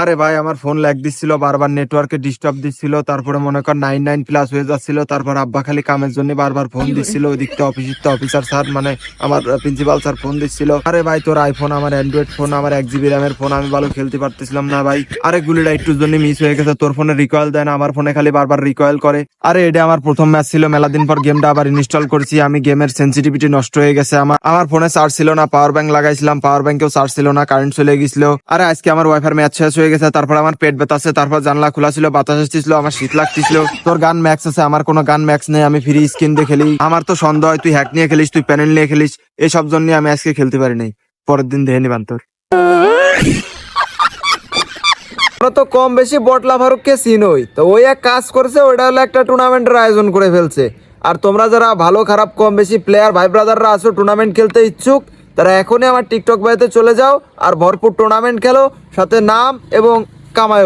আরে ভাই আমার ফোন ল্যাগ দিচ্ছিল, বারবার নেটওয়ার্কে ডিস্টার্ব দিচ্ছিল, তারপরে মনে কর 99+ হয়ে যাচ্ছিল। তারপর আব্বা খালি কামের জন্য বারবার ফোন দিচ্ছিল, ওইদিকটা অফিসার স্যার মানে আমার প্রিন্সিপাল স্যার ফোন দিচ্ছিল। আরে ভাই তোর আইফোন, আমার অ্যান্ড্রয়েড ফোন, আমার 1 GB র্যামের ফোন, আমি ভালো খেলতে পারতেছিলাম না ভাই। আরে গুলিটা একটুর জন্য মিস হয়ে গেছে, তোর ফোনে রিকয়েল দেয় না, আমার ফোনে খালি বারবার রিকয়েল করে। আরে এটা আমার প্রথম ম্যাচ ছিল, মেলা দিন পর গেমটা আবার ইনস্টল করেছি আমি, গেমের সেন্সিটিভিটি নষ্ট হয়ে গেছে। আমার ফোনে চার্জ ছিল না, পাওয়ার ব্যাংক লাগাইছিলাম, পাওয়ার ব্যাংকেও চার্জ ছিল না, কারেন্ট চলে গেছিল। আরে আজকে আমার ওয়াইফাই ম্যাচ শেষ হয়ে গেছে, তারপর আমার পেট ব্যথাছে, তারপর জানলা খোলা ছিল, বাতাস আসছিল, আমার শীত লাগতেছিল। তোর গান ম্যাক্স আছে, আমার কোনো গান ম্যাক্স নেই, আমি ফ্রি স্কিন দিয়ে খেলি। আমার তো সন্দেহ হয় তুই হ্যাক নিয়ে খেলিস, তুই প্যানেল নিয়ে খেলিস, এসব জন্য আমি আজকে খেলতে পারি নাই। পরের দিন দেখে নিবান তোর। তো কম বেশি বটলা ফারুককে চিনই তো, ওই এক কাজ করেছে, ওইটা হলো একটা টুর্নামেন্টের আয়োজন করে ফেলছে। আর তোমরা যারা ভালো খারাপ কম বেশি প্লেয়ার ভাই ব্রাদাররা আছো, টুর্নামেন্ট খেলতে ইচ্ছুক, তারা এখনই আমার টিকটক বাড়িতে চলে যাও আর ভরপুর টুর্নামেন্ট খেলো, সাথে নাম এবং কামাই।